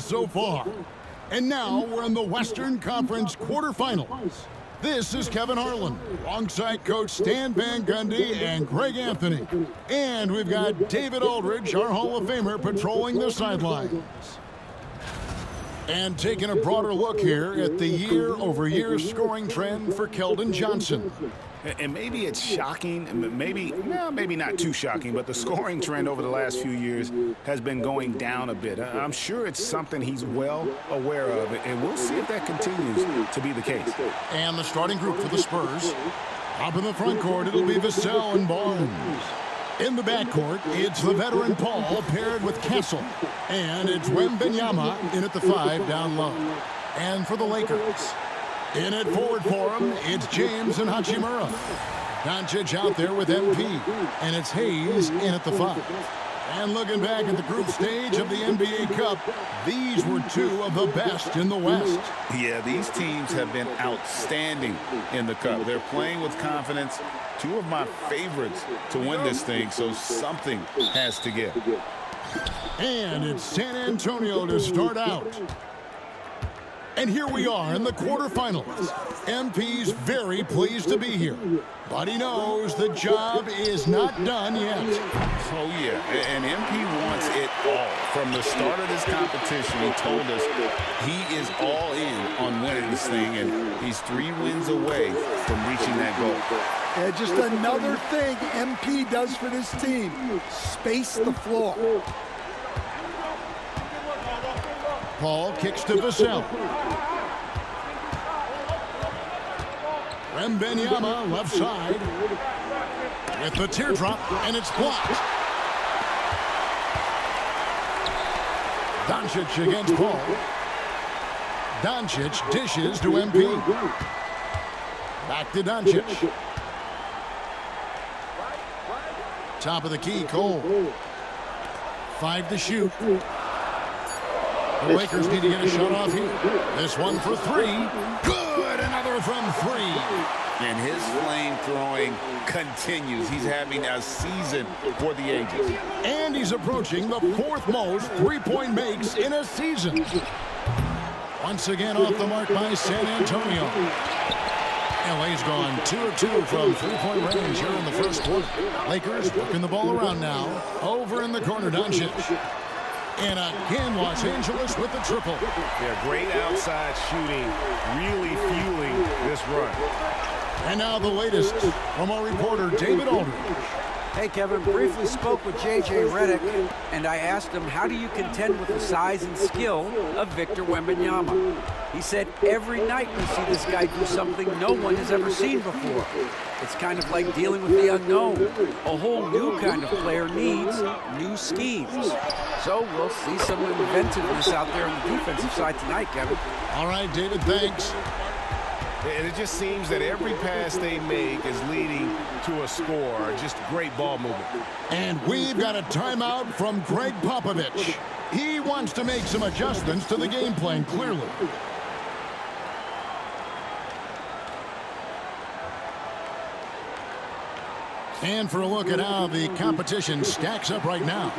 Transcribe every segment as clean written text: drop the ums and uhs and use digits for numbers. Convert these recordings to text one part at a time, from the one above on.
good so far. And now we're in the Western Conference quarterfinals. This is Kevin Harlan, alongside Coach Stan Van Gundy and Greg Anthony. And we've got David Aldridge, our Hall of Famer, patrolling the sidelines. And taking a broader look here at the year-over-year scoring trend for Keldon Johnson. And maybe it's shocking, maybe not too shocking, but the scoring trend over the last few years has been going down a bit. I'm sure it's something he's well aware of, and we'll see if that continues to be the case. And the starting group for the Spurs. Up in the front court, it'll be Vassell and Barnes. In the backcourt, it's the veteran Paul paired with Kessel. And it's Wembanyama in at the 5 down low. And for the Lakers, in at forward for him, it's James and Hachimura. Doncic out there with MP. And it's Hayes in at the 5. And looking back at the group stage of the NBA Cup, these were two of the best in the West. Yeah, these teams have been outstanding in the Cup. They're playing with confidence. Two of my favorites to win this thing, so something has to give. And it's San Antonio to start out. And here we are in the quarterfinals. MP's very pleased to be here, but he knows the job is not done yet. Oh, yeah, and MP wants it all. From the start of this competition, he told us he is all in on winning this thing, and he's 3 wins away from reaching that goal. Yeah, just another thing MP does for this team, space the floor. Paul kicks to Vassell. Wembanyama left side with the teardrop, and it's blocked. Doncic against Paul. Doncic dishes to MP. Back to Doncic. Top of the key, Cole. 5 to shoot. The Lakers need to get a shot off here. This one for 3. Good! Another from 3. And his flame throwing continues. He's having a season for the ages. And he's approaching the 4th most three-point makes in a season. Once again off the mark by San Antonio. LA's gone 2 of 2 from three-point range here in the first quarter. Lakers working the ball around now. Over in the corner, Doncic. And again, Los Angeles with the triple. Yeah, great outside shooting, really fueling this run. And now the latest from our reporter, David Aldridge. Hey, Kevin, briefly spoke with J.J. Redick, and I asked him, how do you contend with the size and skill of Victor Wembanyama? He said, every night we see this guy do something no one has ever seen before. It's kind of like dealing with the unknown. A whole new kind of player needs new schemes. So we'll see some inventiveness out there on the defensive side tonight, Kevin. All right, David, thanks. And it just seems that every pass they make is leading to a score. Just great ball movement. And we've got a timeout from Greg Popovich. He wants to make some adjustments to the game plan, clearly. And for a look at how the competition stacks up right now,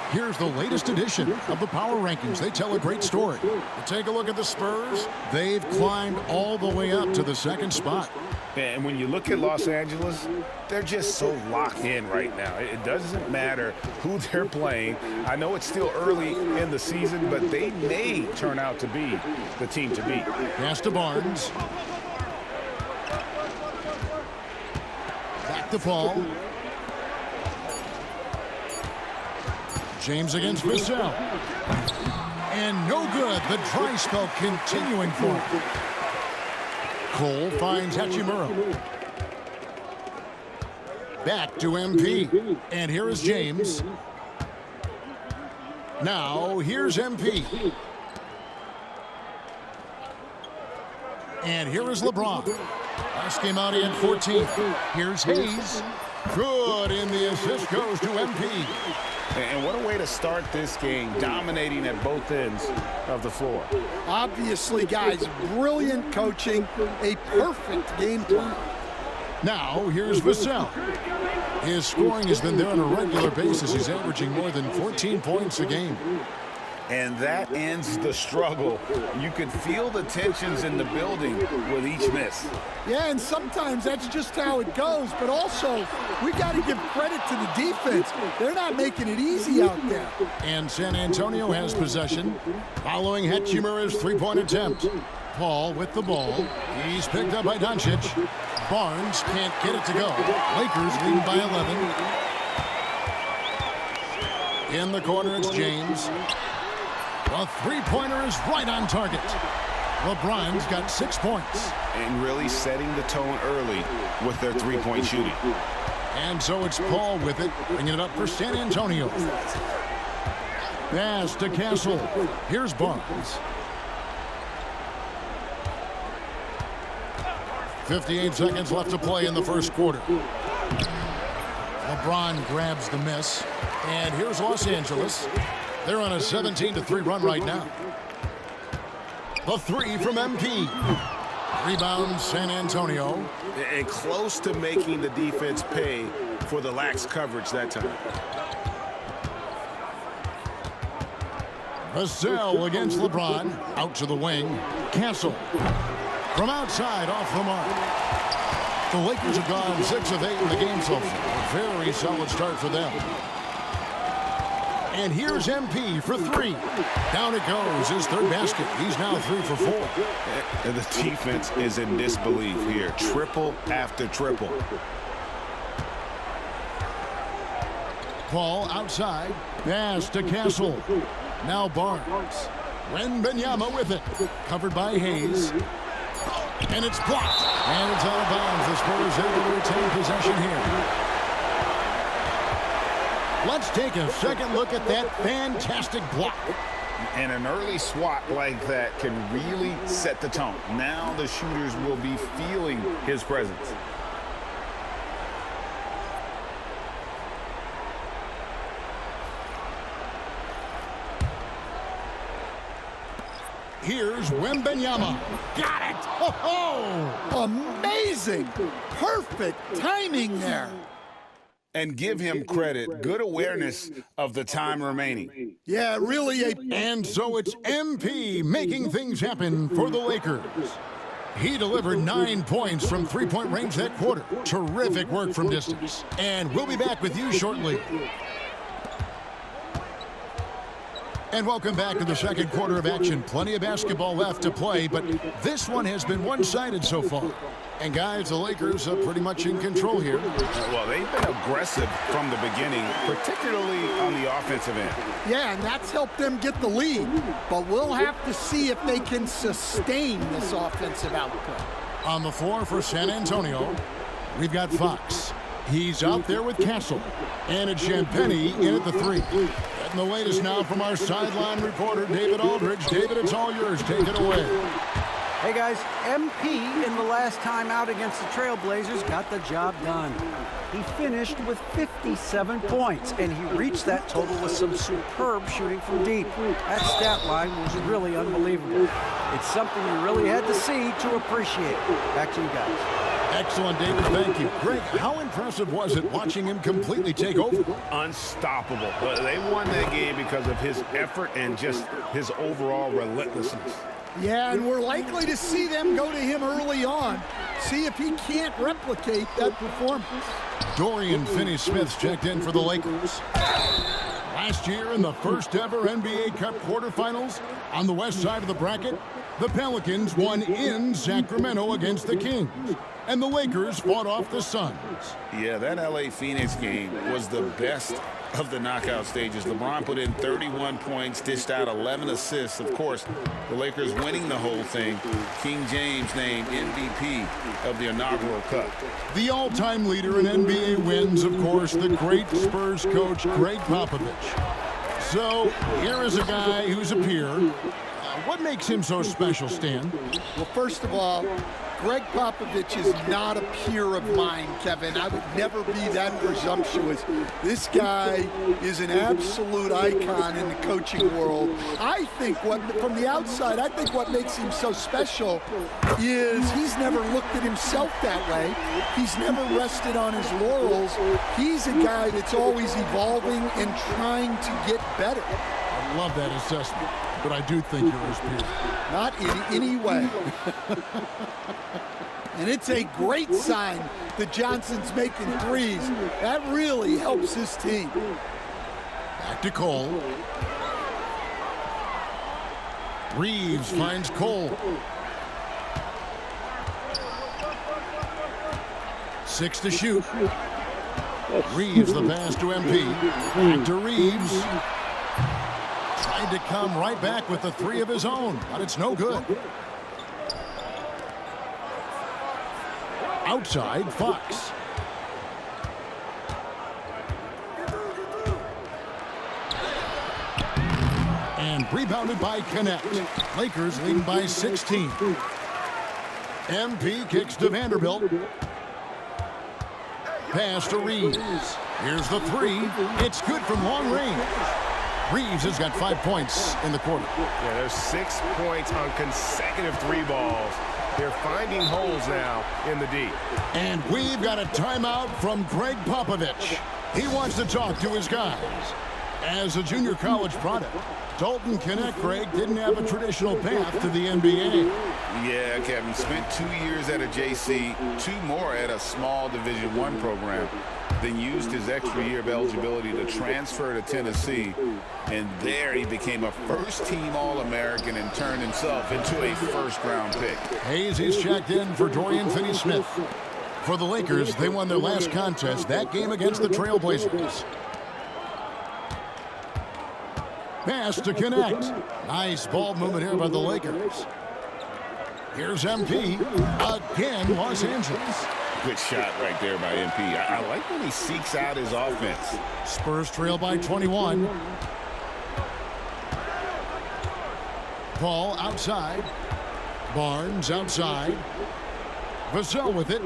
here's the latest edition of the Power Rankings. They tell a great story. Take a look at the Spurs. They've climbed all the way up to the 2nd spot. And when you look at Los Angeles, they're just so locked in right now. It doesn't matter who they're playing. I know it's still early in the season, but they may turn out to be the team to beat. Pass to Barnes. Back to Paul. James against Vassell. And no good. The dry spell continuing for him. Cole finds Hachimura. Back to MP. And here is James. Now, here's MP. And here is LeBron. Last game out, he had 14. Here's Hayes. Good, and the assist goes to MP. And what a way to start this game, dominating at both ends of the floor. Obviously, guys, brilliant coaching, a perfect game plan. Now, here's Vassell. His scoring has been there on a regular basis. He's averaging more than 14 points a game. And that ends the struggle. You can feel the tensions in the building with each miss. Yeah, and sometimes that's just how it goes. But also, we got to give credit to the defense. They're not making it easy out there. And San Antonio has possession following Hachimura's three-point attempt. Paul with the ball. He's picked up by Doncic. Barnes can't get it to go. Lakers lead by 11. In the corner, it's James. The three-pointer is right on target. LeBron's got 6 points. And really setting the tone early with their three-point shooting. And so it's Paul with it, bringing it up for San Antonio. Pass to Castle. Here's Barnes. 58 seconds left to play in the first quarter. LeBron grabs the miss. And here's Los Angeles. They're on a 17-3 run right now. The three from MP. Rebound San Antonio. And close to making the defense pay for the lax coverage that time. Vassell against LeBron. Out to the wing. Castle. From outside, off the mark. The Lakers have gone 6 of 8 in the game so far. A very solid start for them. And here's MP for 3. Down it goes, his third basket. He's now 3 for 4. And the defense is in disbelief here. Triple after triple. Paul outside. Pass to Castle. Now Barnes. Wembanyama with it. Covered by Hayes. And it's blocked. And it's out of bounds. The Spurs able to retain possession here. Let's take a second look at that fantastic block. And an early swat like that can really set the tone. Now the shooters will be feeling his presence. Here's Wembanyama. Got it! Oh! Amazing! Perfect timing there. And give him credit. Good awareness of the time remaining. Yeah, really. And so it's MP making things happen for the Lakers. He delivered 9 points from three-point range that quarter. Terrific work from distance. And we'll be back with you shortly. And welcome back to the second quarter of action. Plenty of basketball left to play, but this one has been one-sided so far. And guys, the Lakers are pretty much in control here. Well, they've been aggressive from the beginning, particularly on the offensive end. Yeah, and that's helped them get the lead. But we'll have to see if they can sustain this offensive output. On the floor for San Antonio, we've got Fox. He's out there with Castle. And it's Champagnie in at the 3. Getting the latest now from our sideline reporter, David Aldridge. David, it's all yours. Take it away. Hey guys, MP in the last time out against the Trailblazers got the job done. He finished with 57 points, and he reached that total with some superb shooting from deep. That stat line was really unbelievable. It's something you really had to see to appreciate. Back to you guys. Excellent, David. Thank you. Greg, how impressive was it watching him completely take over? Unstoppable. But they won that game because of his effort and just his overall relentlessness. Yeah, and we're likely to see them go to him early on. See if he can't replicate that performance. Dorian Finney-Smith checked in for the Lakers. Last year in the first ever NBA Cup quarterfinals on the west side of the bracket, the Pelicans won in Sacramento against the Kings. And the Lakers fought off the Suns. Yeah, that LA Phoenix game was the best of the knockout stages. LeBron put in 31 points, dished out 11 assists. Of course, the Lakers winning the whole thing. King James named MVP of the inaugural Cup. The all-time leader in NBA wins, of course, the great Spurs coach, Greg Popovich. So here is a guy who's a peer. What makes him so special, Stan? Well, first of all, Greg Popovich is not a peer of mine, Kevin. I would never be that presumptuous. This guy is an absolute icon in the coaching world. I think from the outside, I think what makes him so special is he's never looked at himself that way. He's never rested on his laurels. He's a guy that's always evolving and trying to get better. love that assessment, but I do think you're his peer. Not in any way. And it's a great sign that Johnson's making threes. That really helps his team. Back to Cole. Reeves finds Cole. 6 to shoot. Reeves the pass to MP. Back to Reeves. Tried to come right back with the 3 of his own, but it's no good. Outside, Fox. And rebounded by Connect. Lakers leading by 16. MP kicks to Vanderbilt. Pass to Reeves. Here's the 3. It's good from long range. Reeves has got 5 points in the quarter. Yeah, there's 6 points on consecutive 3 balls. They're finding holes now in the D. And we've got a timeout from Greg Popovich. He wants to talk to his guys. As a junior college product, Dalton Connect, Greg, didn't have a traditional path to the NBA. Yeah, Kevin, spent 2 years at a JC, 2 more at a small Division I program, then used his extra year of eligibility to transfer to Tennessee, and there he became a first-team All-American and turned himself into a first-round pick. Hayes is checked in for Dorian Finney-Smith. For the Lakers, they won their last contest, that game against the Trailblazers. Pass to Connect. Nice ball movement here by the Lakers. Here's MP. Again, Los Angeles. Good shot right there by MP. I like when he seeks out his offense. Spurs trail by 21. Paul outside. Barnes outside. Vassell with it.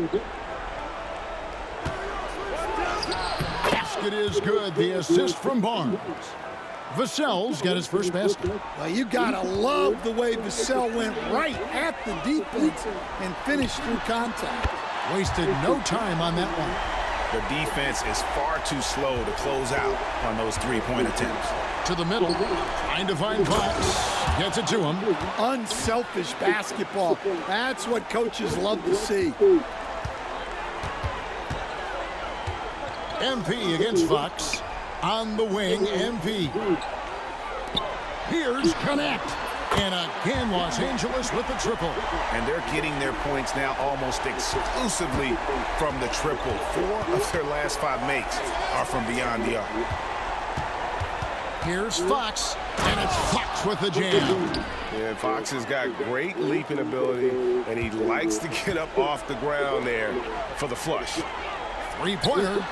Basket is good. The assist from Barnes. Vassell's got his first basket. Well, you gotta love the way Vassell went right at the defense and finished through contact. Wasted no time on that one. The defense is far too slow to close out on those three-point attempts. To the middle, trying to find Fox. Gets it to him. Unselfish basketball. That's what coaches love to see. MP against Fox. On the wing, MP. Here's Connect. And again, Los Angeles with the triple. And they're getting their points now almost exclusively from the triple. 4 of their last 5 makes are from beyond the arc. Here's Fox. And it's Fox with the jam. Yeah, Fox has got great leaping ability, and he likes to get up off the ground there for the flush. Three-pointer.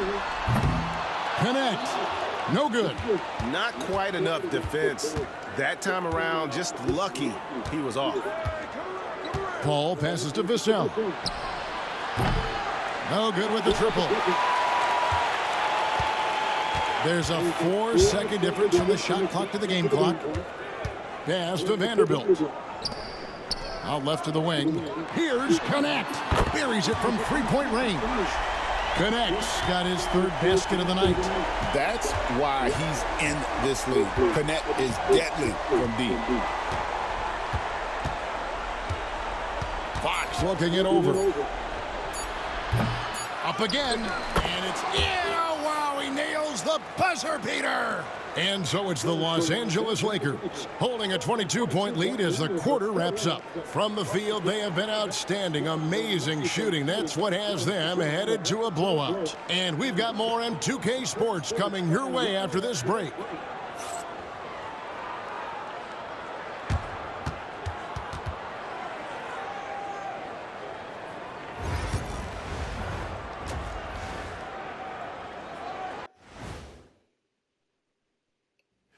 Connect. No good. Not quite enough defense. That time around, just lucky he was off. Paul passes to Vassell. No good with the triple. There's a 4-second difference from the shot clock to the game clock. Pass to Vanderbilt. Out left to the wing. Here's Connect. Buries it from three-point range. Connect's got his 3rd basket of the night. That's why he's in this league. Connect is deadly from deep. Fox looking it over. Up again, and it's in. Oh, wow, he nails the buzzer beater. And so it's the Los Angeles Lakers holding a 22-point lead as the quarter wraps up. From the field, they have been outstanding, amazing shooting. That's what has them headed to a blowout. And we've got more M2K Sports coming your way after this break.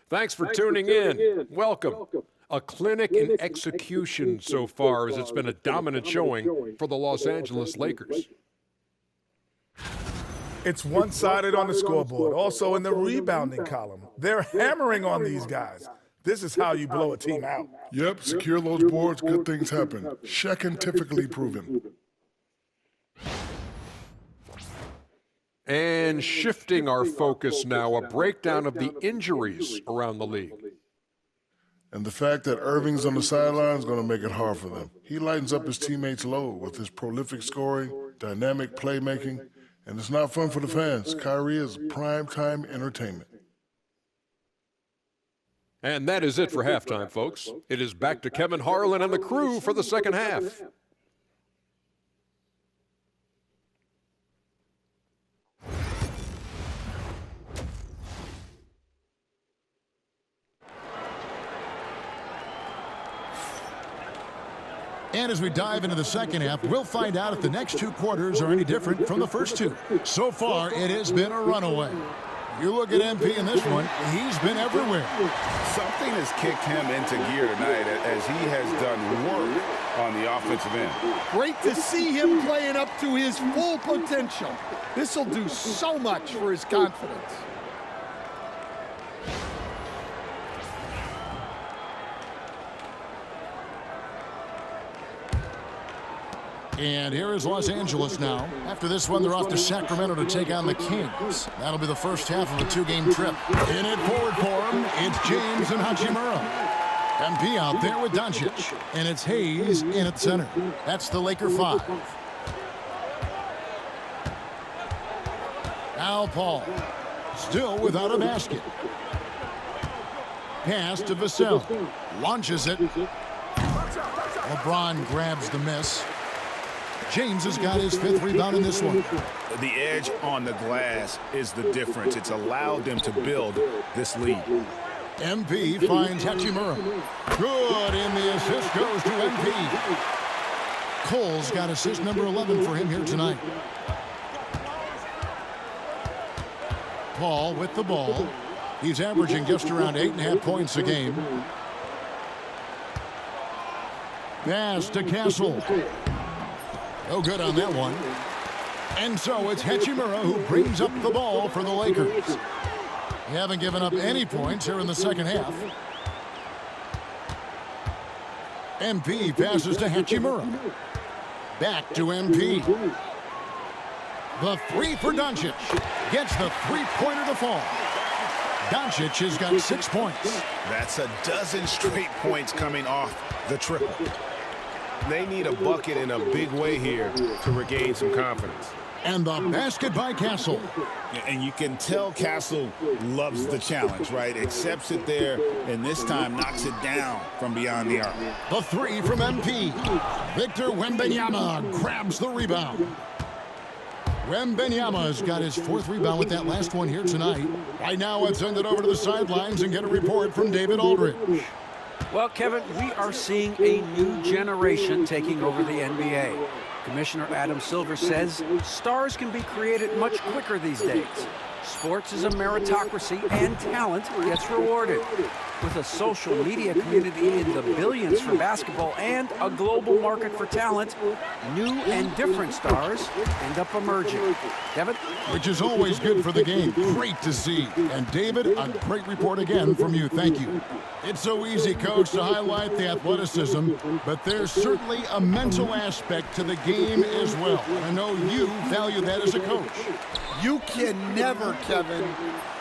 Thanks for tuning in. Welcome. A clinic in execution so far, as it's been a dominant showing for the Los Angeles Lakers. It's one-sided on the scoreboard, also in the rebounding column. They're hammering on these guys. This is how you blow a team out. Yep, secure those boards, good things happen. Scientifically proven. And shifting our focus now, a breakdown of the injuries around the league. And the fact that Irving's on the sideline is going to make it hard for them. He lightens up his teammates' load with his prolific scoring, dynamic playmaking, and it's not fun for the fans. Kyrie is primetime entertainment. And that is it for halftime, folks. It is back to Kevin Harlan and the crew for the second half. And as we dive into the second half, we'll find out if the next two quarters are any different from the first two. So far, it has been a runaway. You look at MP in this one, he's been everywhere. Something has kicked him into gear tonight as he has done work on the offensive end. Great to see him playing up to his full potential. This will do so much for his confidence. And here is Los Angeles now. After this one, they're off to Sacramento to take on the Kings. That'll be the first half of a two-game trip. In it forward for him, it's James and Hachimura. MP out there with Doncic. And it's Hayes in at center. That's the Laker 5. Now Paul, still without a basket. Pass to Vassell. Launches it. LeBron grabs the miss. James has got his 5th rebound in this one. The edge on the glass is the difference. It's allowed them to build this lead. MP finds Hachimura. Good, and the assist goes to MP. Cole's got assist number 11 for him here tonight. Paul with the ball. He's averaging just around 8.5 points a game. Pass to Castle. No good on that one. And so it's Hachimura who brings up the ball for the Lakers. They haven't given up any points here in the second half. MP passes to Hachimura. Back to MP. The 3 for Doncic. Gets the three-pointer to fall. Doncic has got 6 points. That's a dozen straight points coming off the triple. They need a bucket in a big way here to regain some confidence. And the basket by Castle. And you can tell Castle loves the challenge, right? Accepts it there, and this time knocks it down from beyond the arc. The 3 from MP. Victor Wembanyama grabs the rebound. Wembanyama has got his 4th rebound with that last one here tonight. Right now, let's send it over to the sidelines and get a report from David Aldridge. Well, Kevin, we are seeing a new generation taking over the NBA. Commissioner Adam Silver says stars can be created much quicker these days. Sports is a meritocracy, and talent gets rewarded. With a social media community in the billions for basketball and a global market for talent, new and different stars end up emerging. Kevin? Which is always good for the game. Great to see. And David, a great report again from you. Thank you. It's so easy, Coach, to highlight the athleticism, but there's certainly a mental aspect to the game as well. I know you value that as a coach. You can never, Kevin,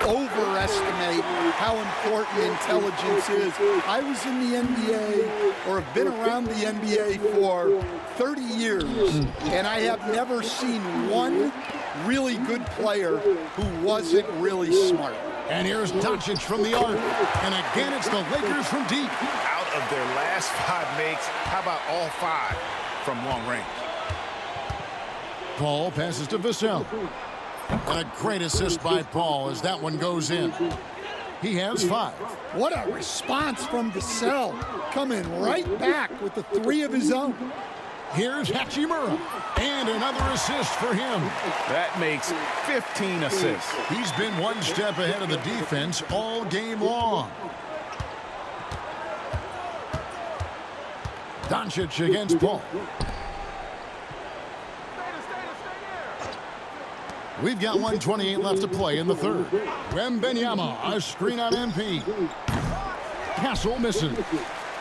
overestimate how important intelligence is. I was in the NBA, or have been around the NBA for 30 years, and I have never seen one really good player who wasn't really smart. And here's Doncic from the arc. And again, it's the Lakers from deep. Out of their last 5 makes, how about all 5 from long range? Paul passes to Vassell. And a great assist by Paul as that one goes in. He has 5. What a response from Vassell, coming right back with the 3 of his own. Here's Hachimura, and another assist for him. That makes 15 assists. He's been one step ahead of the defense all game long. Doncic against Paul. We've got 1:28 left to play in the third. Wembanyama, a screen on MP. Castle misses.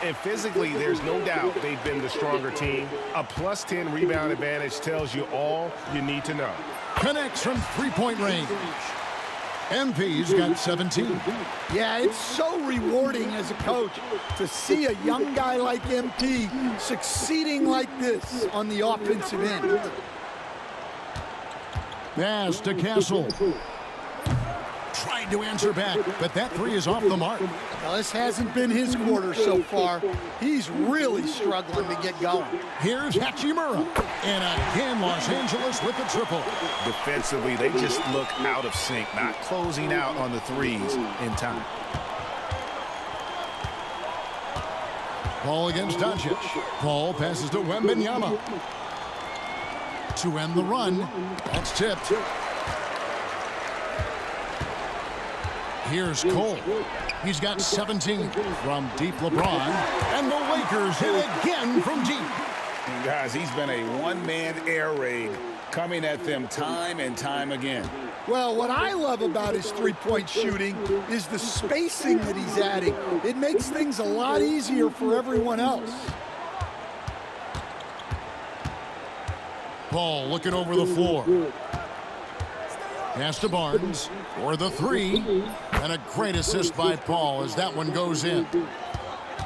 And physically, there's no doubt they've been the stronger team. A plus 10 rebound advantage tells you all you need to know. Connects from three-point range. MP's got 17. Yeah, it's so rewarding as a coach to see a young guy like MP succeeding like this on the offensive end. Pass to Castle. Tried to answer back, but that three is off the mark. Now, this hasn't been his quarter so far. He's really struggling to get going. Here's Hachimura. And again, Los Angeles with the triple. Defensively, they just look out of sync, not closing out on the threes in time. Paul against Doncic. Paul passes to Wembanyama. To end the run, that's tipped. Here's Cole. He's got 17 from deep LeBron. And the Lakers hit again from deep. And guys, he's been a one-man air raid coming at them time and time again. Well, what I love about his three-point shooting is the spacing that he's adding. It makes things a lot easier for everyone else. Paul looking over the floor. Pass to Barnes for the three. And a great assist by Paul as that one goes in.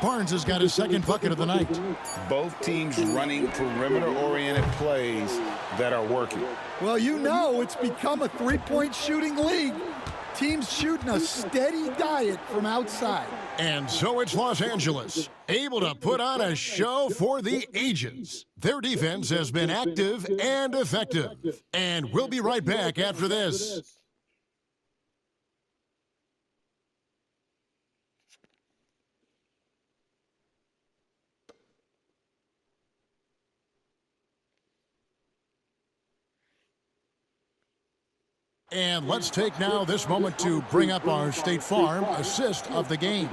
Barnes has got his second bucket of the night. Both teams running perimeter-oriented plays that are working. Well, you know it's become a three-point shooting league. Teams shooting a steady diet from outside. And so it's Los Angeles, able to put on a show for the ages. Their defense has been active and effective. And we'll be right back after this. And let's take now this moment to bring up our State Farm assist of the game.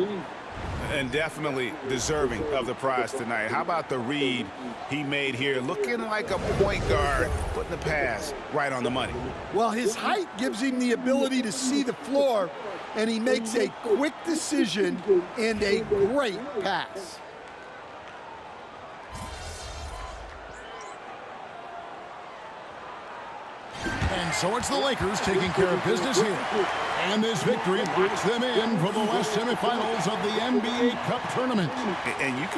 And definitely deserving of the prize tonight. How about the read he made here? Looking like a point guard, putting the pass right on the money. Well, his height gives him the ability to see the floor, and he makes a quick decision and a great pass. And so it's the Lakers taking care of business here. And this victory locks them in for the last semifinals of the NBA Cup tournament. And you